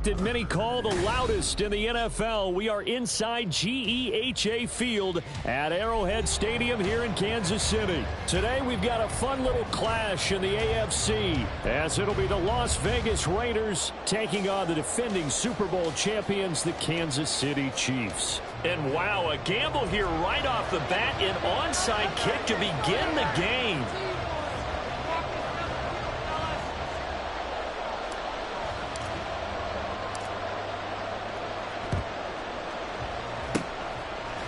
Many call the loudest in the NFL. We are inside GEHA Field at Arrowhead Stadium here in Kansas City. Today we've got a fun little clash in the AFC, as it'll be the Las Vegas Raiders taking on the defending Super Bowl champions, the Kansas City Chiefs. And wow, a gamble here right off the bat, an onside kick to begin the game.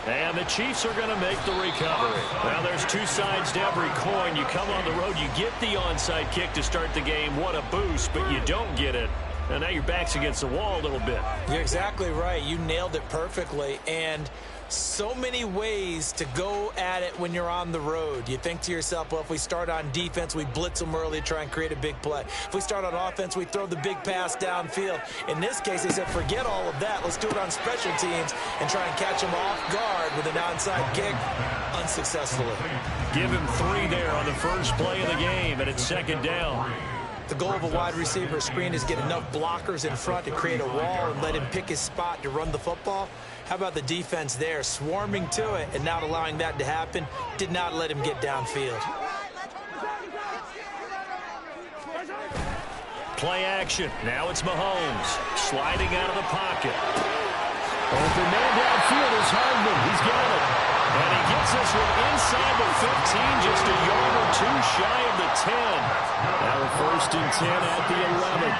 And the Chiefs are going to make the recovery. Now, there's two sides to every coin. You come on the road, you get the onside kick to start the game. What a boost, but you don't get it. And now your back's against the wall a little bit. You're exactly right. You nailed it perfectly. And so many ways to go at it when you're on the road. You think to yourself, well, if we start on defense, we blitz them early, try and create a big play. If we start on offense, we throw the big pass downfield. In this case, they said, forget all of that. Let's do it on special teams and try and catch them off guard with an onside kick unsuccessfully. Give him 3 there on the first play of the game, and it's second down. The goal of a wide receiver screen is get enough blockers in front to create a wall and let him pick his spot to run the football. How about the defense there, swarming to it and not allowing that to happen? Did not let him get downfield. Play action. Now it's Mahomes sliding out of the pocket. Open man downfield is Hardman. He's got it. And he gets this one inside the 15, just a yard or two shy of the 10. Now a 1st and 10 at the 11.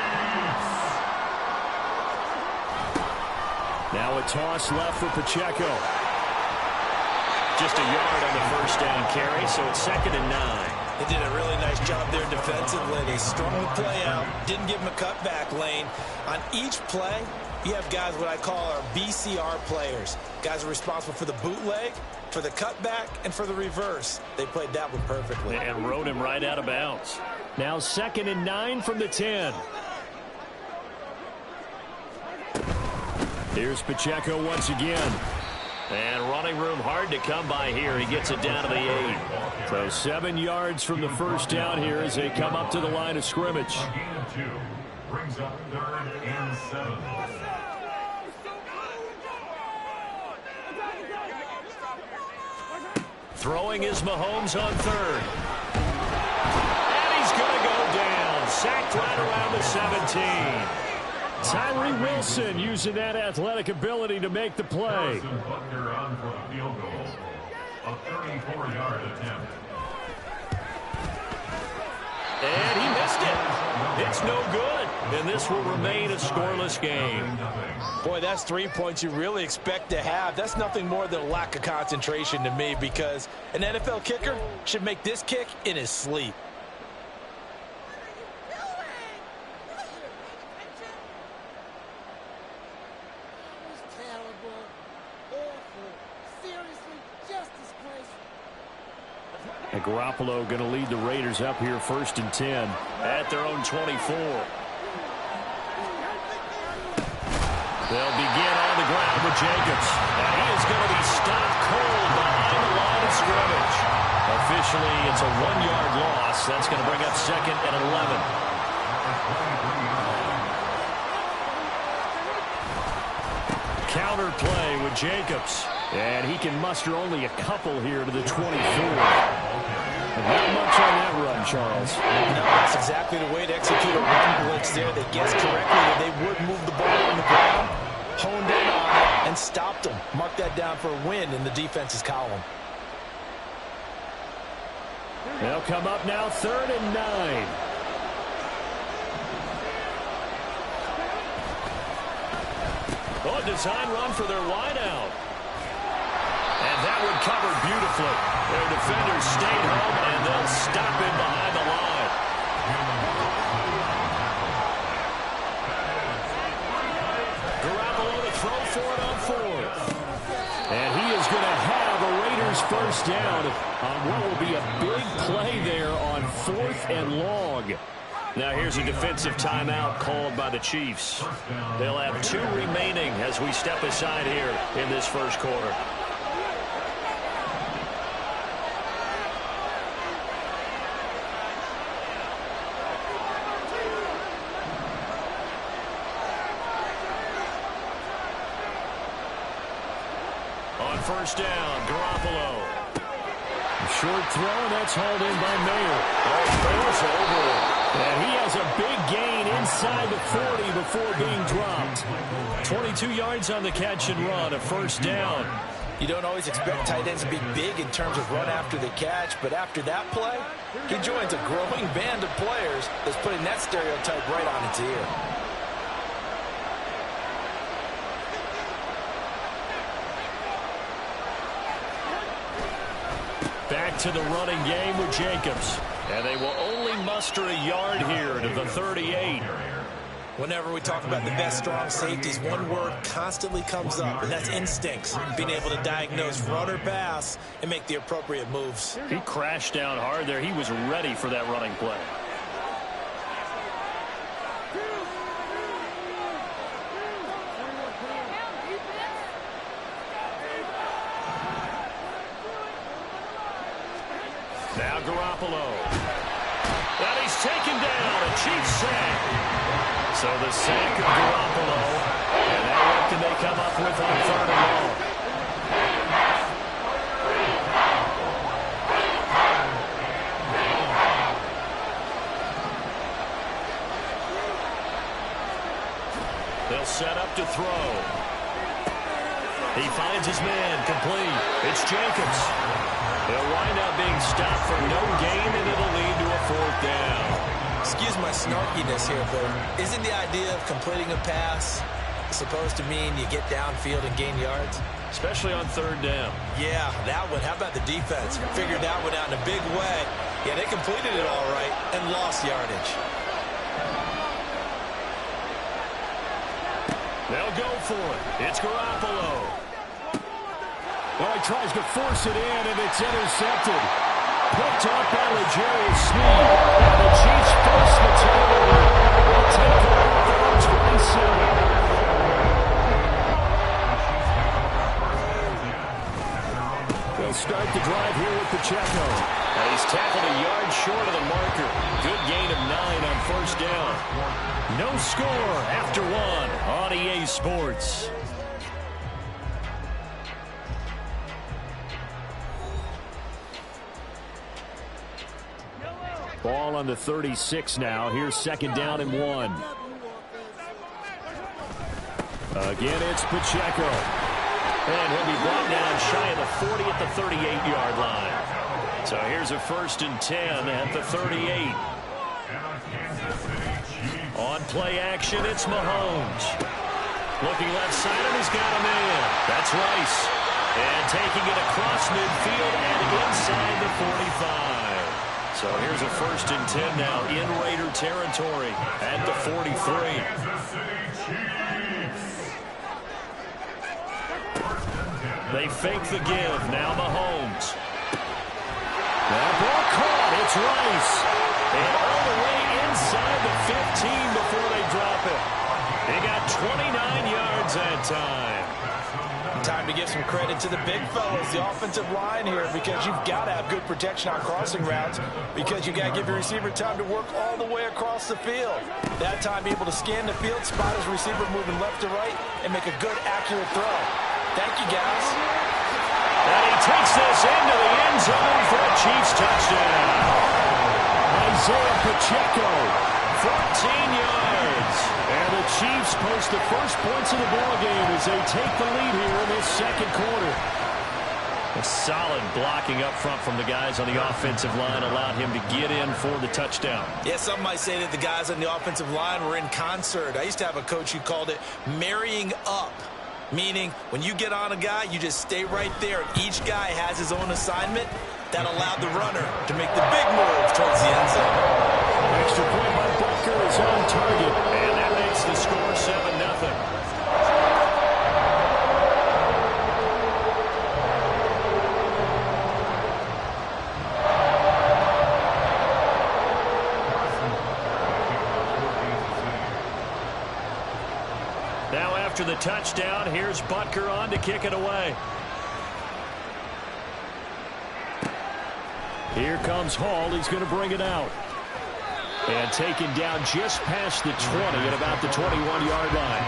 Now a toss left for Pacheco. Just a yard on the first down carry, so it's 2nd and 9. They did a really nice job there defensively. They strung the play out, didn't give him a cutback lane. On each play, you have guys what I call our BCR players. Guys are responsible for the bootleg, for the cutback, and for the reverse. They played that one perfectly. And rode him right out of bounds. Now 2nd and 9 from the 10. Here's Pacheco once again. And running room hard to come by here. He gets it down to the 8. So 7 yards from the first down here as they come up to the line of scrimmage. Brings up 3rd and 7. Throwing is Mahomes on 3rd. And he's going to go down. Sacked right around the 17. Tyree Wilson using that athletic ability to make the play. Butker on for the field goal. A 34-yard attempt. And he missed it. It's no good. And this will remain a scoreless game. Boy, that's 3 points you really expect to have. That's nothing more than a lack of concentration to me, because an NFL kicker should make this kick in his sleep. And Garoppolo going to lead the Raiders up here 1st and 10 at their own 24. They'll begin on the ground with Jacobs. And he is going to be stopped cold behind the line of scrimmage. Officially, it's a 1-yard loss. That's going to bring up 2nd and 11. Counter play with Jacobs. And he can muster only a couple here to the 24. And not much on that run, Charles. No, that's exactly the way to execute a run blitz there. They guessed correctly that they would move the ball on the ground, honed in on it, and stopped them. Mark that down for a win in the defense's column. They'll come up now 3rd and 9. Oh, a design run for their wideout. And that one covered beautifully. Their defenders stayed home, and they'll stop him behind the line. Garoppolo to throw for it on 4th. And he is going to have a Raiders 1st down on what will be a big play there on 4th and long. Now here's a defensive timeout called by the Chiefs. They'll have 2 remaining as we step aside here in this first quarter. first down. Garoppolo. Short throw, and that's hauled in by Mayer. And he has a big gain inside the 40 before being dropped. 22 yards on the catch and run, a first down. You don't always expect tight ends to be big in terms of run after the catch, but after that play, he joins a growing band of players that's putting that stereotype right on its ear. Back to the running game with Jacobs. And they will only muster a yard here to the 38. Whenever we talk about the best strong safeties, one word constantly comes up, and that's instincts. Being able to diagnose run or pass and make the appropriate moves. He crashed down hard there. He was ready for that running play. Now Garoppolo. And he's taken down. A Chiefs sack. So the sack of Garoppolo. And now what can they come up with on third and long? They'll set up to throw. He finds his man complete. It's Jacobs. They'll wind up being stopped for no gain, and it'll lead to a fourth down. Excuse my snarkiness here, but isn't the idea of completing a pass supposed to mean you get downfield and gain yards? Especially on third down. Yeah, that one. How about the defense? Figured that one out in a big way. Yeah, they completed it all right and lost yardage. They'll go for it. It's Garoppolo. Well, he tries to force it in, and it's intercepted. Picked up by L'Jarius Sneed. And the Chiefs force the turnover. They'll take it off on 27. They'll start the drive here with Pacheco. And he's tackled a yard short of the marker. Good gain of 9 on first down. No score after 1 on EA Sports. Ball on the 36 now. Here's second down and 1. Again, it's Pacheco. And he'll be brought down shy of the 40 at the 38-yard line. So here's a first and 10 at the 38. On play action, it's Mahomes. Looking left side, and he's got a man. That's Rice. And taking it across midfield and inside the 45. So here's a first and 10 now in Raider territory at the 43. They fake the give. Now Mahomes. That ball caught. It's Rice. And all the way inside the 15 before they drop it. They got 29 yards that time. Time to give some credit to the big fellas, the offensive line here, because you've got to have good protection on crossing routes, because you've got to give your receiver time to work all the way across the field. That time, be able to scan the field, spot his receiver moving left to right, and make a good, accurate throw. Thank you, guys. And he takes this into the end zone for a Chiefs touchdown. Isaiah Pacheco, 14 yards. And the Chiefs post the first points of the ballgame as they take the lead here in this second quarter. A solid blocking up front from the guys on the offensive line allowed him to get in for the touchdown. Yeah, some might say that the guys on the offensive line were in concert. I used to have a coach who called it marrying up, meaning when you get on a guy, you just stay right there. Each guy has his own assignment. That allowed the runner to make the big move towards the end zone. Extra point by Butker is on target, and that makes the score 7-0. Now after the touchdown, here's Butker on to kick it away. Here comes Hall. He's going to bring it out. And taken down just past the 20 at about the 21-yard line.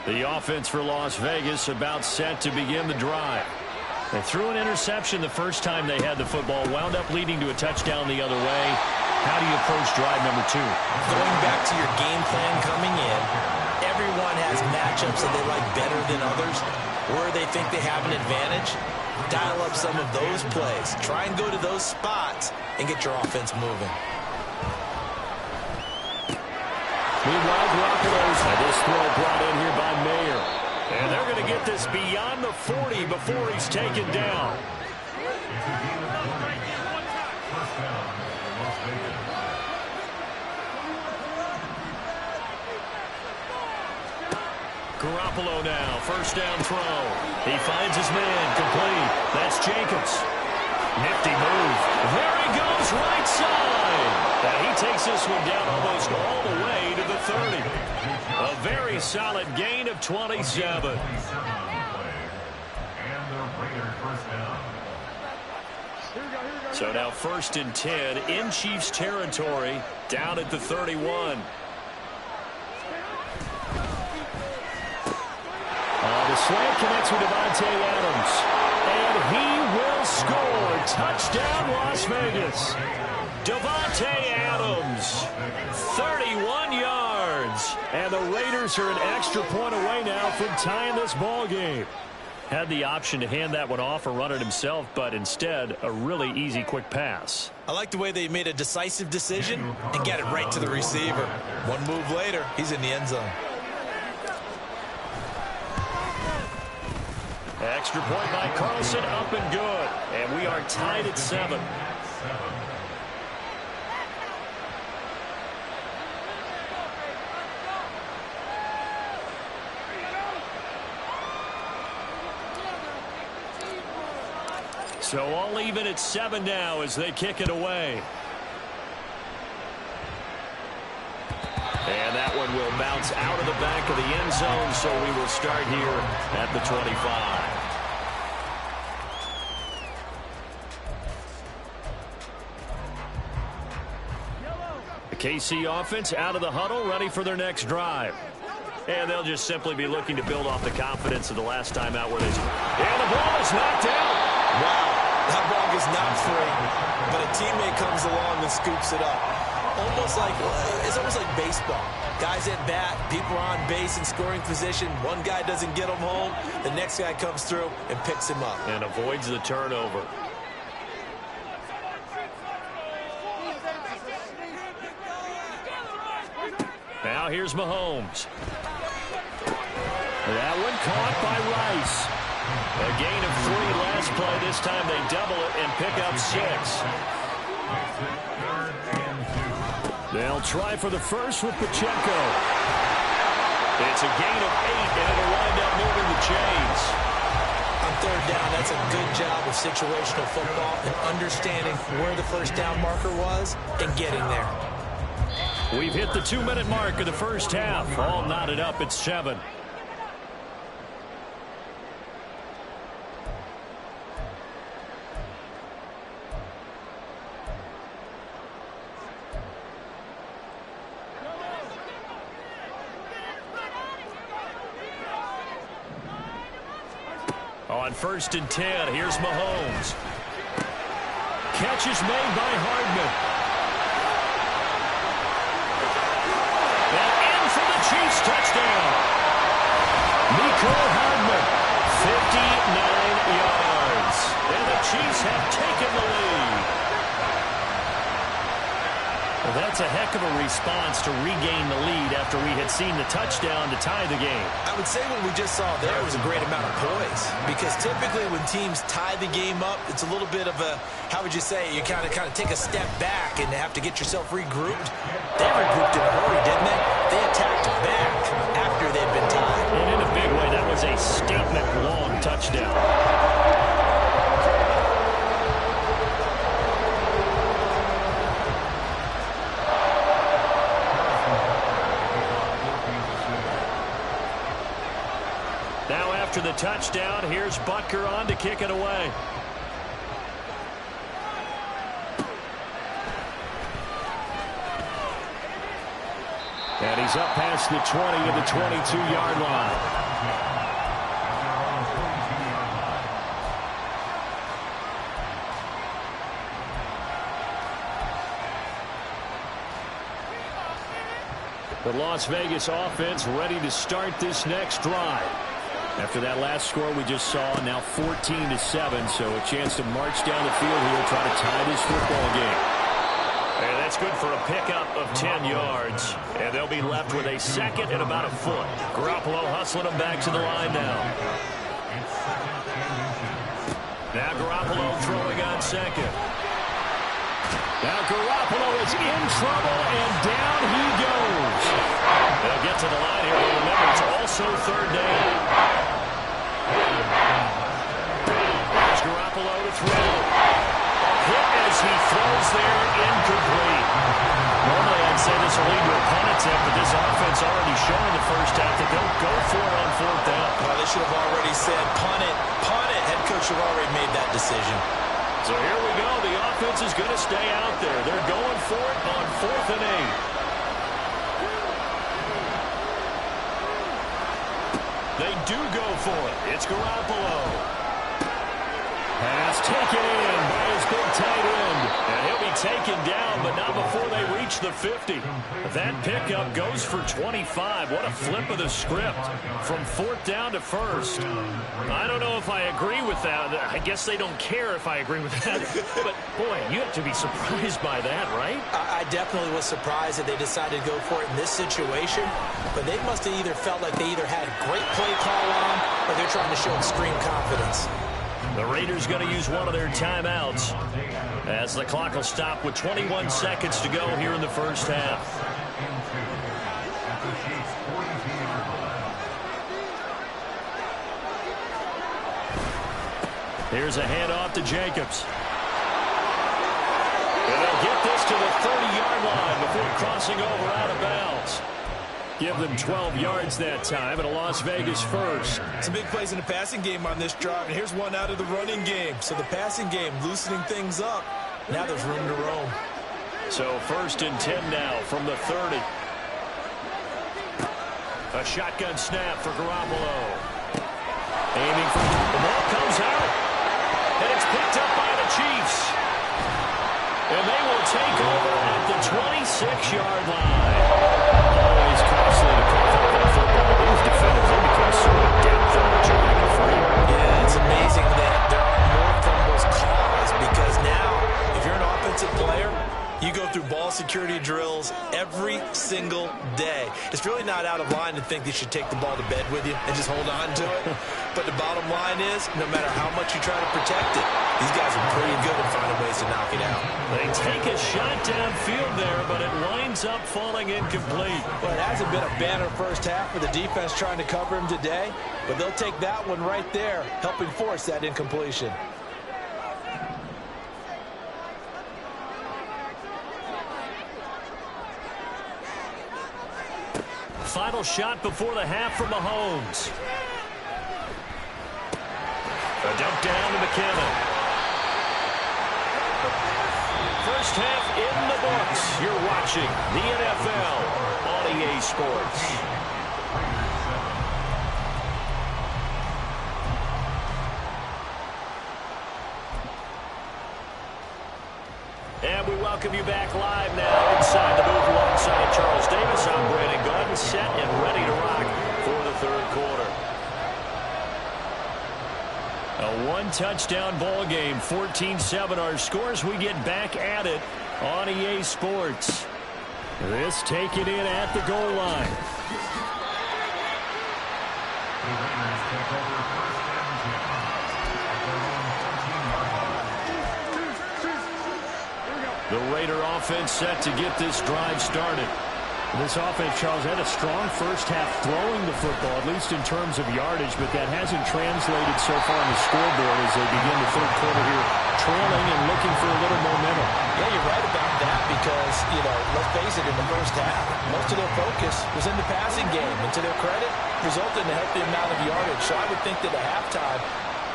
The offense for Las Vegas about set to begin the drive. They threw an interception the first time they had the football, wound up leading to a touchdown the other way. How do you approach drive number 2? Going back to your game plan coming in, everyone has matchups that they like better than others, where they think they have an advantage. Dial up some of those plays. Try and go to those spots and get your offense moving. Meanwhile, Garoppolo's had this throw brought in here by Mayer. And they're going to get this beyond the 40 before he's taken down. Garoppolo now, first down throw. He finds his man, complete. That's Jacobs. Nifty move. There he goes, right side. And he takes this one down almost all the way to the 30. A very solid gain of 27. So now 1st and 10 in Chiefs territory, down at the 31. The slant connects with Davante Adams. And he will score. Touchdown, Las Vegas. Davante Adams, 31 yards. And the Raiders are an extra point away now from tying this ball game. Had the option to hand that one off or run it himself, but instead, a really easy, quick pass. I like the way they made a decisive decision and get it right to the receiver. One move later, he's in the end zone. Extra point by Carlson, up and good. And we are tied at 7. So all even at 7 now as they kick it away. And that one will bounce out of the back of the end zone, so we will start here at the 25. The KC offense out of the huddle, ready for their next drive. And they'll just simply be looking to build off the confidence of the last time out where they... And the ball is knocked out. Wow, that ball is not free, but a teammate comes along and scoops it up. It's almost like baseball. Guys at bat, people are on base in scoring position. One guy doesn't get him home. The next guy comes through and picks him up. And avoids the turnover. Now here's Mahomes. That one caught by Rice. A gain of 3 last play. This time they double it and pick up 6. They'll try for the first with Pacheco. It's a gain of 8, and it'll wind up moving the chains. On 3rd down, that's a good job of situational football and understanding where the first down marker was and getting there. We've hit the 2-minute mark of the first half. All knotted up at 7. On 1st and 10, here's Mahomes. Catch is made by Hardman. And in for the Chiefs touchdown. Mecole Hardman, 59 yards. And the Chiefs have taken the lead. Well, that's a heck of a response to regain the lead after we had seen the touchdown to tie the game. I would say what we just saw there was a great amount of poise, because typically when teams tie the game up, it's a little bit of a, how would you say, you kind of take a step back and have to get yourself regrouped. They regrouped in a hurry, didn't they? They attacked back after they'd been tied. And in a big way, that was a statement-long touchdown. After the touchdown, here's Butker on to kick it away. And he's up past the 20 at the 22-yard line. The Las Vegas offense ready to start this next drive. After that last score we just saw, now 14-7, so a chance to march down the field here and try to tie this football game. And that's good for a pickup of 10 yards. And they'll be left with a second and about a foot. Garoppolo hustling them back to the line now. Now Garoppolo throwing on second. Now Garoppolo is in trouble, and down he goes. They'll get to the line here, but remember, it's also third down. There's Garoppolo to throw. A hit as he throws there, incomplete. Normally I'd say this will lead to a punt attempt, but this offense already showing the first half that they'll go for it on fourth down. Well, they should have already said punt it, punt it. Head coach should have already made that decision. So here we go. The offense is going to stay out there. They're going for it on 4th and 8. They do go for it. It's Garoppolo. Pass taken in by his big tight end. And he'll be taken down, but not before they reach the 50. That pickup goes for 25. What a flip of the script. From 4th down to 1st. I don't know if I agree with that. I guess they don't care if I agree with that. But, boy, you have to be surprised by that, right? I definitely was surprised that they decided to go for it in this situation. But they must have either felt like they either had great play call on or they're trying to show extreme confidence. The Raiders going to use one of their timeouts as the clock will stop with 21 seconds to go here in the first half. Here's a handoff to Jacobs. And they'll get this to the 30-yard line before crossing over out of bounds. Give them 12 yards that time and a Las Vegas first. Some big plays in the passing game on this drive, and here's one out of the running game. So the passing game loosening things up. Now there's room to roam. So 1st and 10 now from the 30. A shotgun snap for Garoppolo. Aiming for the ball comes out. And it's picked up by the Chiefs. And they will take over at the 26-yard line. Always costly to pick up that football. These defenders, they become so adept at what you're looking for. Yeah, it's amazing that there are more fumbles caused because now, if you're an offensive player, you go through ball security drills every single day. It's really not out of line to think you should take the ball to bed with you and just hold on to it. But the bottom line is, no matter how much you try to protect it, these guys are pretty good at finding ways to knock it out. They take a shot downfield there, but it winds up falling incomplete. Well, it hasn't been a banner first half for the defense trying to cover him today, but they'll take that one right there, helping force that incompletion. Final shot before the half from Mahomes. A dump down to McKinnon. First half in the books. You're watching the NFL on EA Sports. And we welcome you back live now inside the booth alongside Charles Davis. I'm Brandon Gordon, set and ready to rock for the third quarter. A one-touchdown ball game, 14-7 our scores. We get back at it on EA Sports. This taken in at the goal line. The Raider offense set to get this drive started. This offense, Charles, had a strong first half throwing the football, at least in terms of yardage, but that hasn't translated so far on the scoreboard as they begin the third quarter here, trailing and looking for a little momentum. Yeah, you're right about that because, let's face it, in the first half, most of their focus was in the passing game. And to their credit, resulted in a healthy amount of yardage. So I would think that at halftime,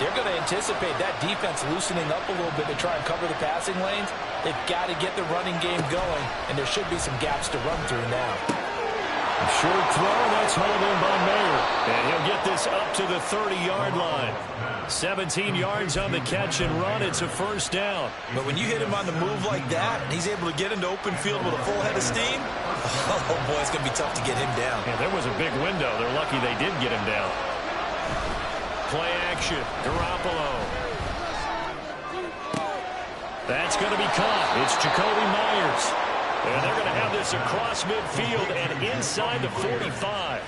they're going to anticipate that defense loosening up a little bit to try and cover the passing lanes. They've got to get the running game going, and there should be some gaps to run through now. Short throw, that's hauled in by Mayer. And he'll get this up to the 30-yard line. 17 yards on the catch and run. It's a first down. But when you hit him on the move like that, and he's able to get into open field with a full head of steam, oh, boy, it's going to be tough to get him down. Yeah, there was a big window. They're lucky they did get him down. Play action. Garoppolo. That's going to be caught. It's Jacoby Myers. And they're going to have this across midfield and inside the 45.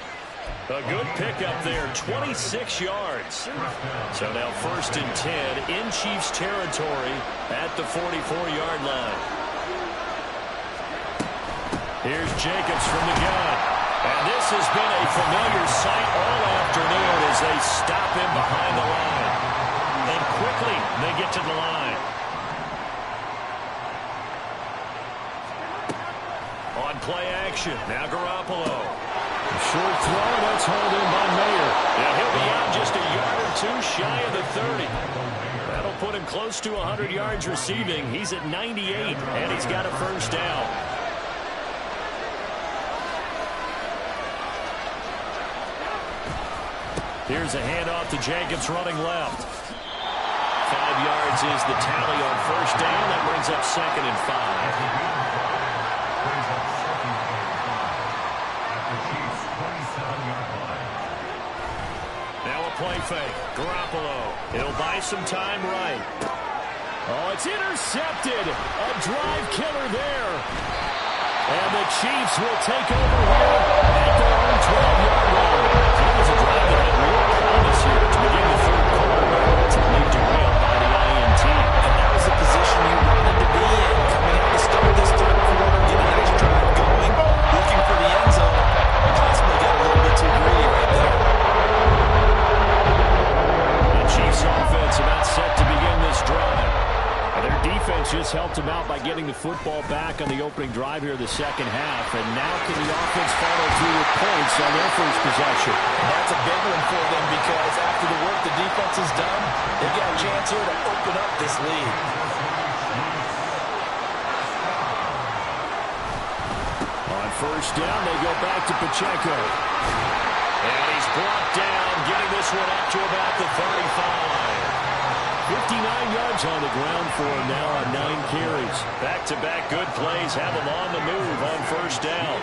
A good pickup there, 26 yards. So now 1st and 10 in Chiefs territory at the 44-yard line. Here's Jacobs from the gun. And this has been a familiar sight all afternoon as they stop him behind the line. And quickly they get to the line. On play action, now Garoppolo. Short throw, that's hauled in by Mayer. Yeah, he'll be out just a yard or two shy of the 30. That'll put him close to 100 yards receiving. He's at 98, and he's got a first down. Here's a handoff to Jacobs running left. 5 yards is the tally on first down. That brings up 2nd and 5. Play fake. Garoppolo. He'll buy some time right. Oh, it's intercepted. A drive killer there. And the Chiefs will take over here at their own 12-yard line. So it was a drive that had real promise here to begin the third quarter. Ultimately derailed by the INT. And that was the position you wanted to be in. Coming out to start this third quarter, get a nice drive going, looking for the end zone. Possibly got a little bit too greedy right there. Chiefs offense about set to begin this drive. Their defense just helped them out by getting the football back on the opening drive here in the second half. And now can the offense follow through with points on their first possession? That's a big one for them because after the work the defense has done, they've got a chance here to open up this lead. On first down, they go back to Pacheco. And he's brought down, getting this one up to about the 35. 59 yards on the ground for him now on 9 carries. Back-to-back good plays have him on the move on first down.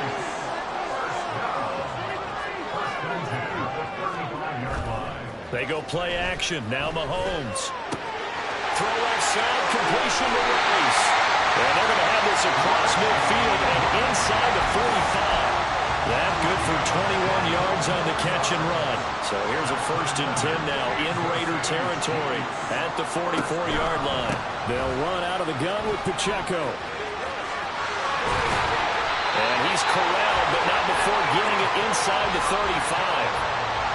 They go play action. Now Mahomes. Throw left side, completion to Rice. And they're going to have this across midfield and inside the 45. That good for 21 yards on the catch and run. So here's a 1st and 10 now in Raider territory at the 44-yard line. They'll run out of the gun with Pacheco. And he's corralled, but not before getting it inside the 35.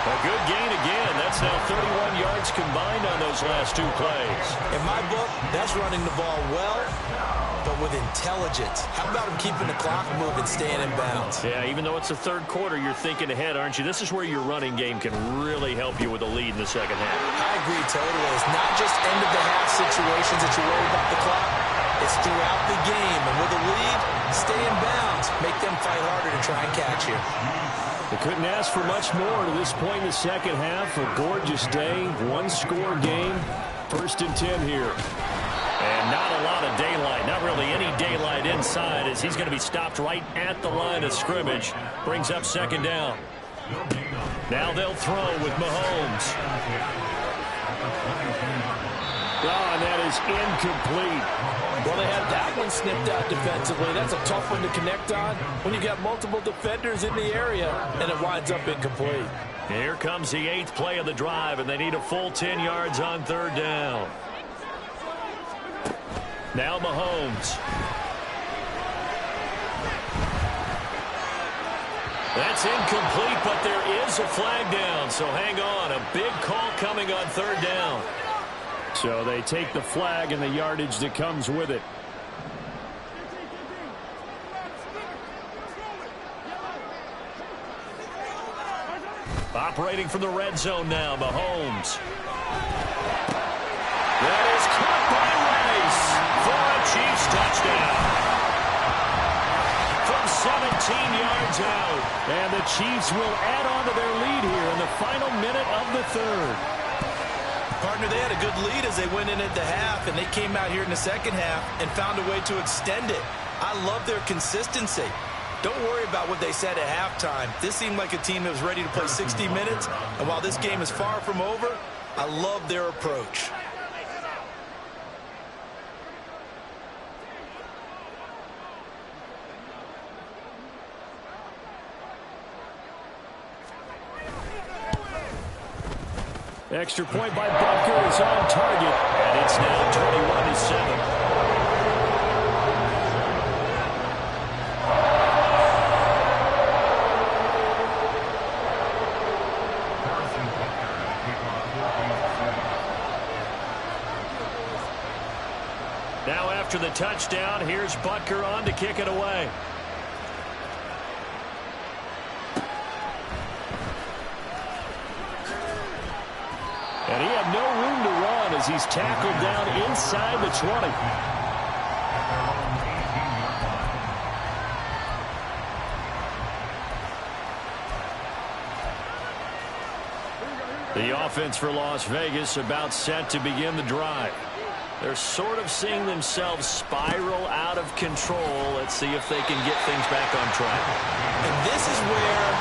A good gain again. That's now 31 yards combined on those last 2 plays. In my book, that's running the ball well, but with intelligence. How about him keeping the clock moving, staying in bounds? Yeah, even though it's the third quarter, you're thinking ahead, aren't you? This is where your running game can really help you with a lead in the second half. I agree totally. It's not just end-of-the-half situations that you worry about the clock. It's throughout the game. And with a lead, stay in bounds. Make them fight harder to try and catch you. They couldn't ask for much more to this point in the second half. A gorgeous day, 1-score game. 1st and 10 here. And not a lot of daylight, not really any daylight inside as he's going to be stopped right at the line of scrimmage. Brings up 2nd down. Now they'll throw with Mahomes. Oh, and that is incomplete. Well, they had that one snipped out defensively. That's a tough one to connect on when you got multiple defenders in the area, and it winds up incomplete. Here comes the 8th play of the drive, and they need a full 10 yards on 3rd down. Now Mahomes. That's incomplete, but there is a flag down, so hang on. A big call coming on 3rd down. So they take the flag and the yardage that comes with it. Operating from the red zone now, Mahomes. That is caught by Rice for a Chiefs touchdown. From yards out. And the Chiefs will add on to their lead here in the final minute of the third. Partner, they had a good lead as they went in at the half, and they came out here in the second half and found a way to extend it. I love their consistency. Don't worry about what they said at halftime. This seemed like a team that was ready to play 60 minutes, and while this game is far from over, I love their approach. Extra point by Butker is on target, and it's now 21-7. Now after the touchdown, here's Butker on to kick it away. And he had no room to run as he's tackled down inside the 20. The offense for Las Vegas about set to begin the drive. They're sort of seeing themselves spiral out of control. Let's see if they can get things back on track. And this is where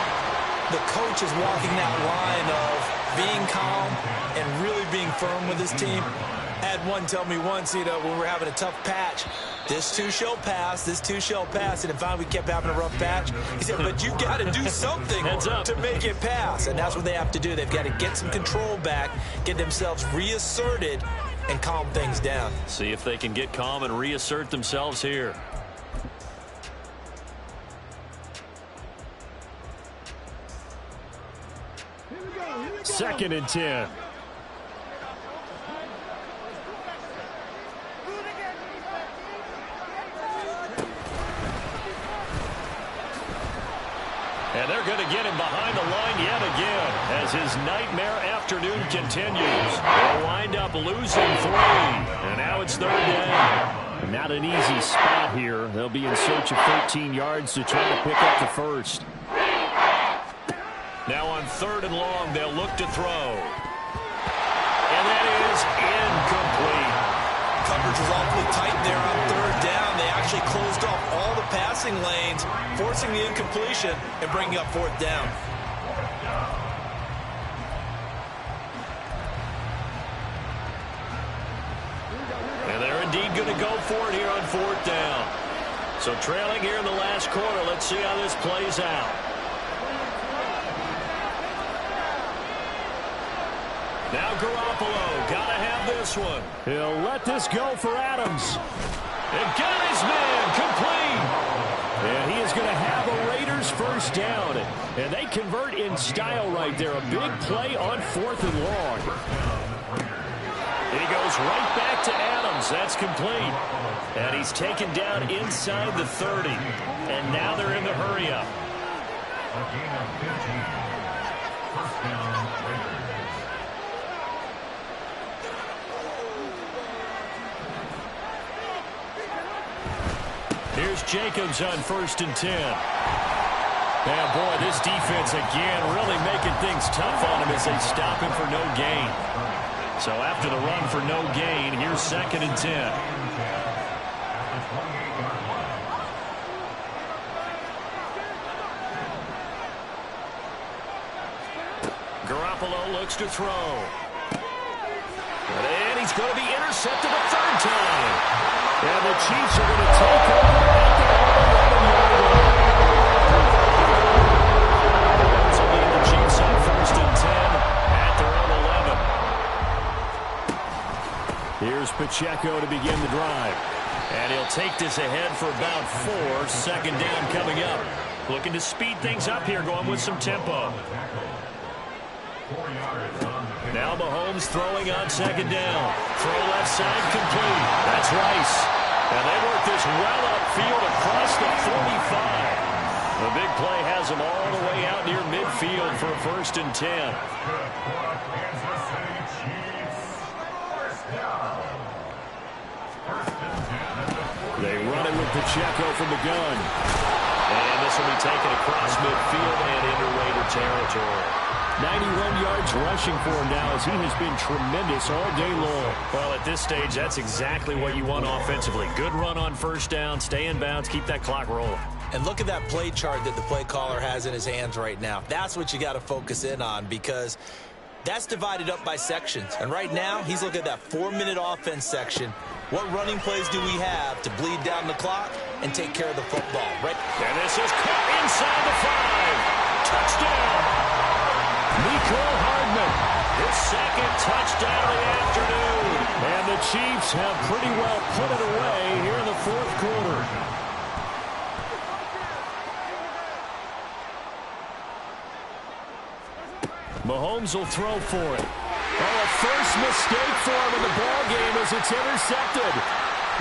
the coach is walking that line of being calm and really being firm with his team. I had one tell me once, when we're having a tough patch, this too shall pass, this too shall pass. And finally we kept having a rough patch. He said, but you've got to do something to make it pass. And that's what they have to do. They've got to get some control back, get themselves reasserted, and calm things down. See if they can get calm and reassert themselves here. Second and 10. And they're going to get him behind the line yet again as his nightmare afternoon continues. They'll wind up losing 3. And now it's third down. Not an easy spot here. They'll be in search of 13 yards to try to pick up the first. Now on third and long, they'll look to throw. And that is incomplete. Coverage was awfully tight there on third down. They actually closed off all the passing lanes, forcing the incompletion and bringing up fourth down. And they're indeed going to go for it here on fourth down. So trailing here in the last quarter, let's see how this plays out. Now Garoppolo, gotta have this one. He'll let this go for Adams. And got his man complete. And he is going to have a Raiders first down. And they convert in style right there. A big play on fourth and long. He goes right back to Adams. That's complete. And he's taken down inside the 30. And now they're in the hurry up. A gain of 15. First down, Raiders. Here's Jacobs on first and 10. And boy, this defense again really making things tough on him as they stop him for no gain. So after the run for no gain, here's second and 10. Garoppolo looks to throw. And he's going to be intercepted a third time. And the Chiefs are going to take over at their own 11-yard line. So lead the Chiefs on first and 10 at their own 11. Here's Pacheco to begin the drive. And he'll take this ahead for about 4. Second down coming up. Looking to speed things up here, going with some tempo. Now Mahomes throwing on second down. Throw left side complete. That's Rice. And they work this well upfield across the 45. The big play has them all the way out near midfield for a first and 10. They run it with Pacheco from the gun. And this will be taken across midfield and into Raider territory. 91 yards rushing for him now as he has been tremendous all day long. Well, at this stage, that's exactly what you want offensively. Good run on first down, stay in bounds, keep that clock rolling. And look at that play chart that the play caller has in his hands right now. That's what you got to focus in on because that's divided up by sections. And right now, he's looking at that 4-minute offense section. What running plays do we have to bleed down the clock and take care of the football? Right. And this is caught inside the 5. Touchdown. Nico Hardman, his second touchdown of the afternoon. And the Chiefs have pretty well put it away here in the fourth quarter. Mahomes will throw for it. Oh, a first mistake for him in the ball game as it's intercepted.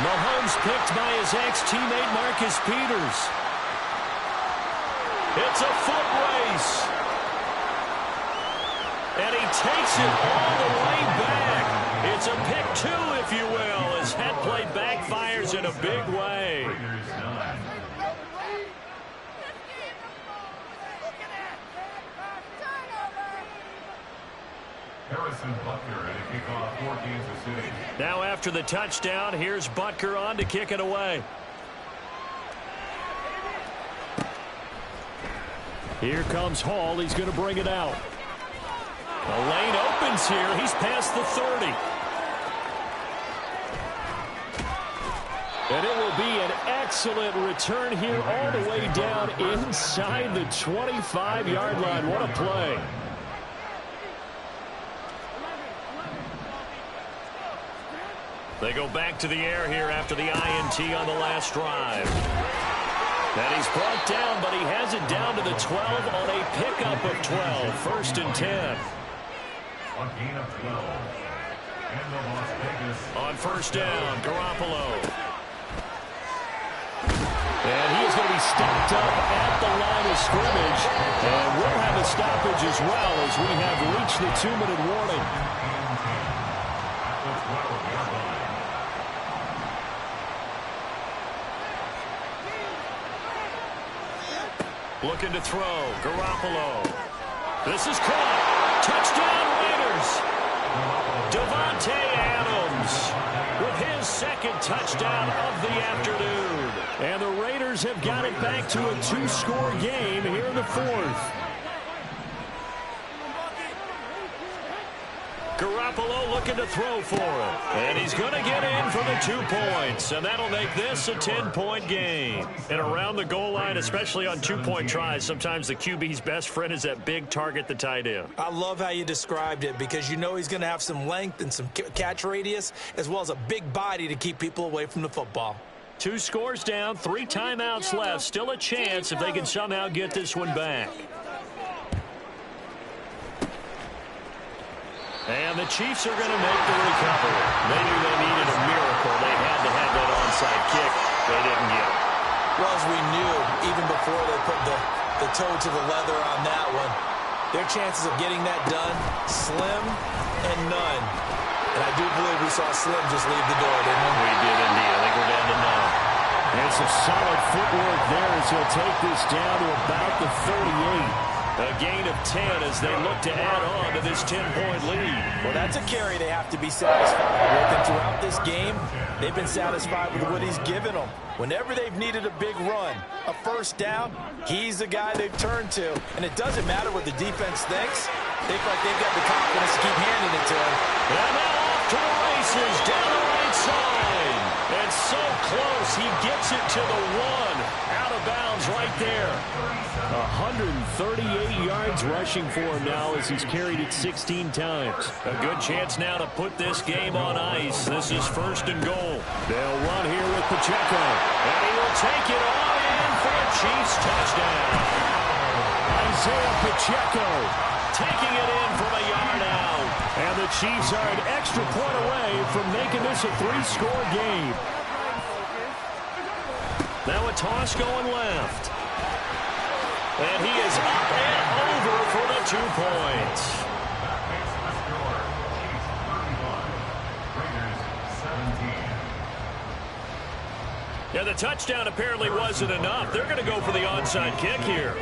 Mahomes picked by his ex-teammate Marcus Peters. It's a foot race. And he takes it all the way back. It's a pick 2, if you will, as that play backfires in a big way. Harrison Butker at a kickoff for Kansas City. Now after the touchdown, here's Butker on to kick it away. Here comes Hall. He's going to bring it out. The lane opens here. He's past the 30. And it will be an excellent return here all the way down inside the 25-yard line. What a play. They go back to the air here after the INT on the last drive. And he's brought down, but he has it down to the 12 on a pickup of 12. First and 10. On gain of 12. And the Las Vegas. On first down, Garoppolo. And he is going to be stopped up at the line of scrimmage. And we'll have a stoppage as well as we have reached the 2-minute warning. At the 12-yard line. Looking to throw, Garoppolo. This is caught. Touchdown Raiders. Devontae Adams with his second touchdown of the afternoon. And the Raiders have got it back to a 2-score game here in the fourth. Garoppolo looking to throw for it. And he's going to get in for the 2 points. And that'll make this a 10-point game. And around the goal line, especially on 2-point tries, sometimes the QB's best friend is that big target, the tight end. I love how you described it because you know he's going to have some length and some catch radius as well as a big body to keep people away from the football. 2 scores down, 3 timeouts left. Still a chance if they can somehow get this one back. And the Chiefs are going to make the recovery. They knew they needed a miracle. They had to have that onside kick. They didn't get it. Well, as we knew, even before they put the toe to the leather on that one, their chances of getting that done, slim and none. And I do believe we saw Slim just leave the door, didn't we? We did indeed. I think we're down to none. And some solid footwork there as he'll take this down to about the 38. A gain of 10 as they look to add on to this 10-point lead. Well, that's a carry they have to be satisfied with. And throughout this game, they've been satisfied with what he's given them. Whenever they've needed a big run, a first down, he's the guy they've turned to. And it doesn't matter what the defense thinks. They feel like they've got the confidence to keep handing it to him. And now off to the races down the right side. And so close, he gets it to the 1. Out of bounds right there. 138 yards rushing for him now as he's carried it 16 times. A good chance now to put this game on ice. This is first and goal. They'll run here with Pacheco. And he will take it on in for a Chiefs touchdown. Isaiah Pacheco taking it in from a yard out. And the Chiefs are an extra point away from making this a 3-score game. Now a toss going left. And he is up and over for the 2 points. That makes the score. Chiefs 31, Raiders 17. Yeah, a touchdown apparently wasn't enough. They're going to go for the onside kick here.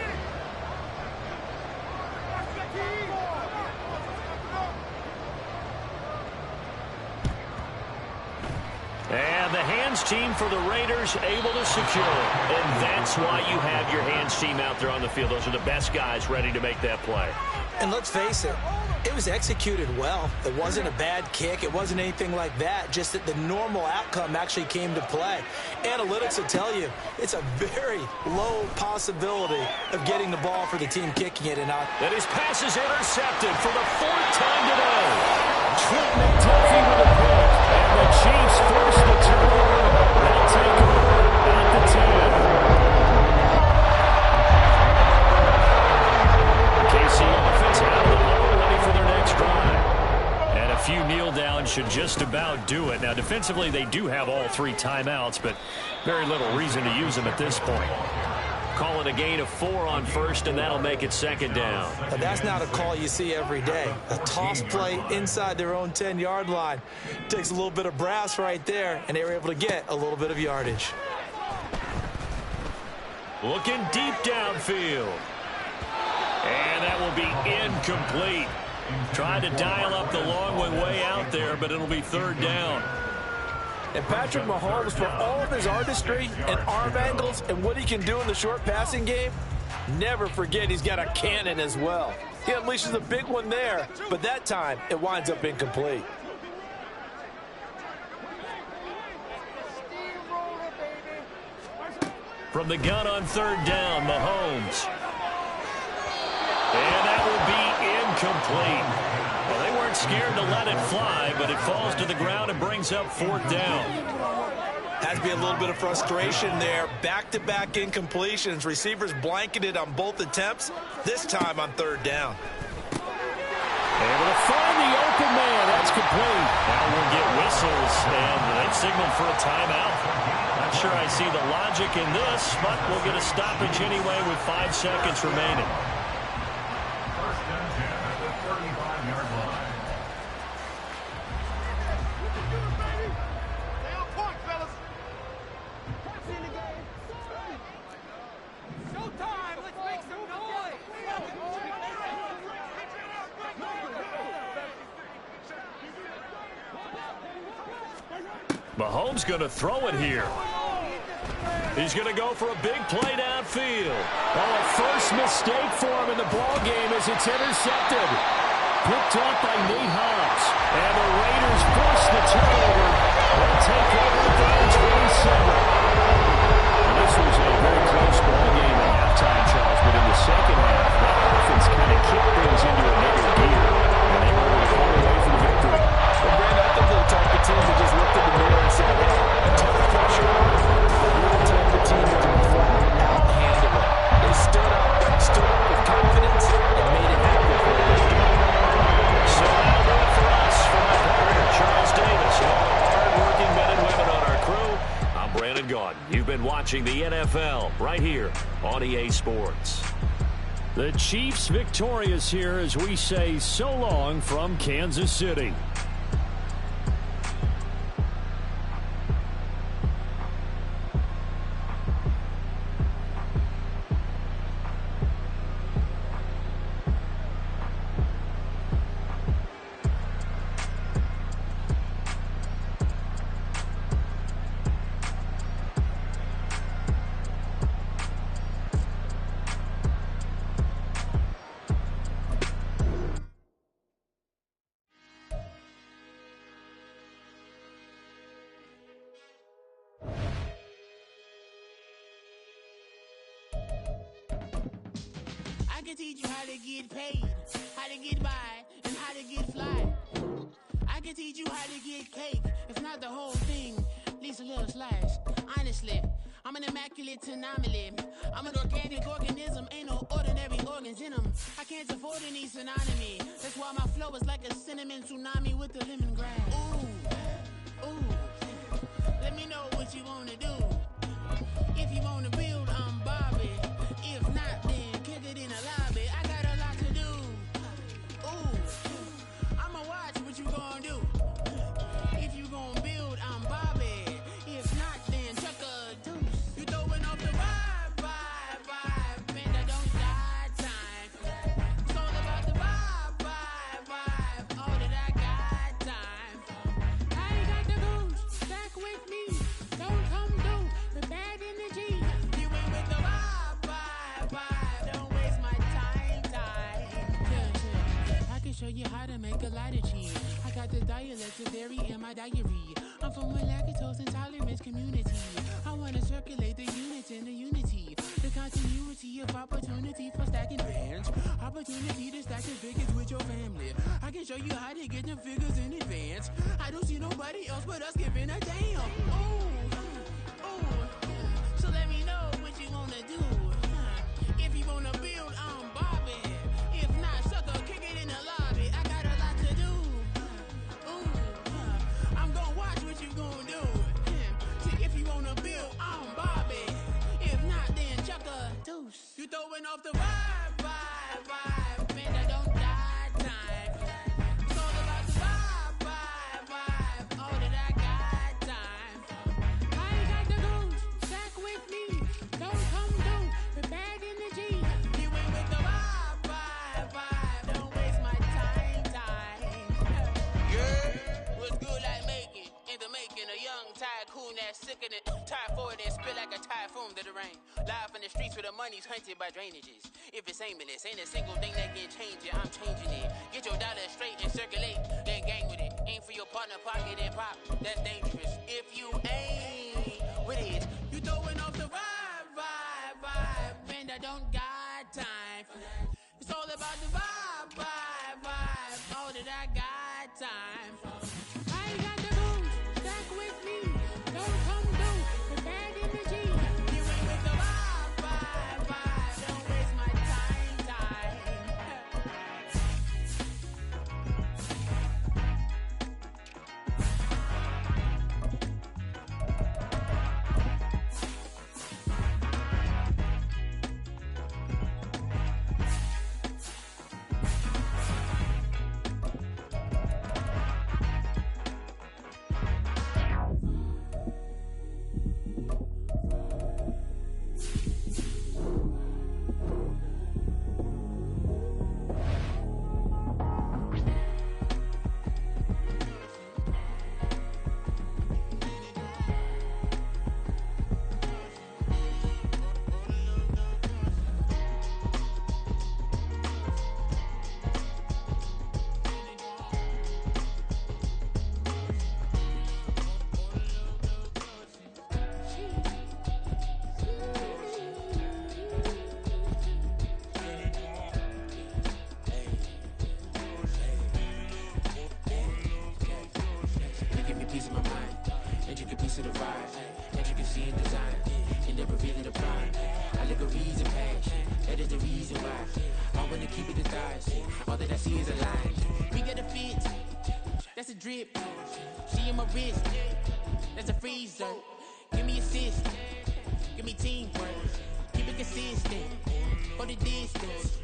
And the hands team for the Raiders able to secure it. And that's why you have your hands team out there on the field. Those are the best guys ready to make that play. And let's face it, it was executed well. It wasn't a bad kick. It wasn't anything like that. Just that the normal outcome actually came to play. Analytics will tell you it's a very low possibility of getting the ball for the team kicking it. And his pass is intercepted for the 4th time today. Trent McDuffie with a pick. And the Chiefs force the turnover. They'll take over at the 10. KC offense out of the huddle, ready for their next drive. And a few kneel downs should just about do it. Now, defensively, they do have all 3 timeouts, but very little reason to use them at this point. Call it a gain of 4 on first, and that'll make it 2nd down. Now, that's not a call you see every day. A toss play inside their own 10-yard line. Takes a little bit of brass right there, and they were able to get a little bit of yardage. Looking deep downfield. And that will be incomplete. Tried to dial up the long one way out there, but it'll be 3rd down. And Patrick Mahomes, for all of his artistry and arm angles and what he can do in the short passing game, never forget he's got a cannon as well. He unleashes a big one there, but that time it winds up incomplete. From the gun on 3rd down, Mahomes. And that will be incomplete. Well, they weren't scared to let it fly, but it falls to the ground and brings up 4th down. Has to be a little bit of frustration there. Back-to-back incompletions. Receivers blanketed on both attempts, this time on 3rd down. Able to find the open man. That's complete. Now we'll get whistles, and they've signaled for a timeout. Not sure I see the logic in this, but we'll get a stoppage anyway with 5 seconds remaining. Mahomes going to throw it here. He's going to go for a big play downfield. Oh, a first mistake for him in the ball game as it's intercepted. Picked up by Nate Hobbs. And the Raiders force the turnover. They'll take over down 27. And this was a very close ball game at halftime, Charles, but in the second half, that offense kind of kicked things into another gear, and they were able to pull away from the victory. Well, Brandon, I think they're the type of team that just looked in the mirror and said, hey, a ton of pressure, but we're the type of team that can flat out handle it. They stood up with confidence, and made it happen for a victory. So now going for us from our partner, Charles Davis, and all the hard-working men and women on our crew. I'm Brandon Gaudin. You've been watching the NFL right here on EA Sports. The Chiefs victorious here as we say so long from Kansas City. I can teach you how to get paid, how to get by, and how to get fly. I can teach you how to get cake, if not the whole thing, at least a little slice. Honestly, I'm an immaculate anomaly. I'm an organic organism, ain't no ordinary organs in them. I can't afford any synonymy. That's why my flow is like a cinnamon tsunami with the lemongrass. Ooh, ooh, let me know what you wanna do. If you wanna build, I'm Bobby. If not, then kick it in the lobby. I got a lot to do. Ooh, I'ma watch what you gonna do. If you gonna build, I'm Bobby. If not, then chuck a do. make a lot of cheese. I got the dialect to vary in my diary. I'm from a lactose intolerance community. I wanna circulate the units and the unity. The continuity of opportunity for stacking bands. Opportunity to stack the figures with your family. I can show you how to get the figures in advance. I don't see nobody else but us giving a damn. Ooh, ooh. So let me know what you wanna do. If you wanna build, I'm Bobby. If not, sucker, kick it in the lobby. I got a lot to do. Ooh, I'm gonna watch what you gonna do. See, if you wanna build, I'm Bobby. If not, then chuck a deuce. You throwing off the vibe, vibe, vibe. Man, I don't die time. It's all about the vibe, vibe, vibe. All that I got time. I ain't got the goose. Stack with me. Don't come through with bad energy. You ain't with the vibe, vibe, vibe. Don't waste my time. Yeah, what's good like making? In the making, a young tycoon that's sickening. Tire forward and spit like a typhoon to the rain. Live in the streets where the money's hunted by drainages. If it's aimless, ain't a single thing that can change it. I'm changing it. Get your dollar straight and circulate, then gang with it. Aim for your partner, pocket and pop. That's dangerous. If you aim with it, you throwing off the vibe, vibe, vibe. Man, I don't got time for that. It's all about the vibe, vibe, vibe. All that I got time for. I ain't got the booze. Stack with me. Don't come through with bad energy. You ain't with the vibe, vibe, vibe. Don't waste my time. Drip, she in my wrist, that's a freezer. Give me assist, give me teamwork, keep it consistent, go the distance.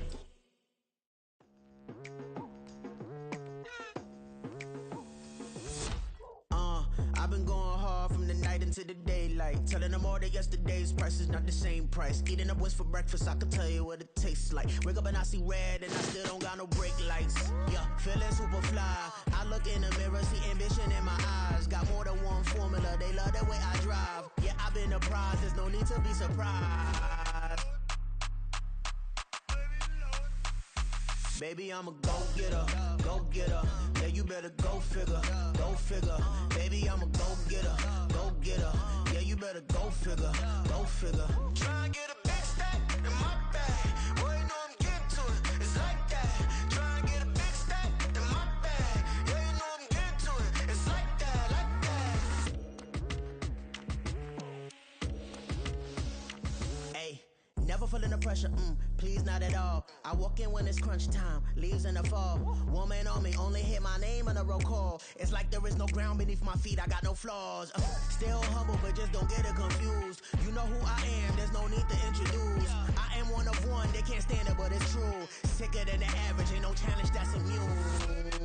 I've been going hard from the night into the daylight, telling them all that yesterday's price is not the same price. Eating up what's for breakfast, I can tell you what it tastes like. Wake up and I see red and I still don't got no brake lights. Yeah, feeling super fly. I look in the mirror, see ambition in my eyes. Got more than one formula, they love the way I drive. Yeah, I've been a prize, there's no need to be surprised. Baby, I'm a go-getter, go-getter. Yeah, you better go figure, go figure. Baby, I'm a go-getter, go-getter. Yeah, you better go figure, go figure. Try and get a big stack in my bag. Boy, you know I'm getting to it, it's like that. Try and get a big stack in my bag. Yeah, you know I'm getting to it, it's like that, like that. Hey, never feeling the pressure, please not at all. I walk in when it's crunch time, leaves in the fall. Woman on me, only hit my name on a roll call. It's like there is no ground beneath my feet, I got no flaws. Still humble, but just don't get it confused. You know who I am, there's no need to introduce. I am one of one, they can't stand it, but it's true. Sicker than the average, ain't no challenge that's immune.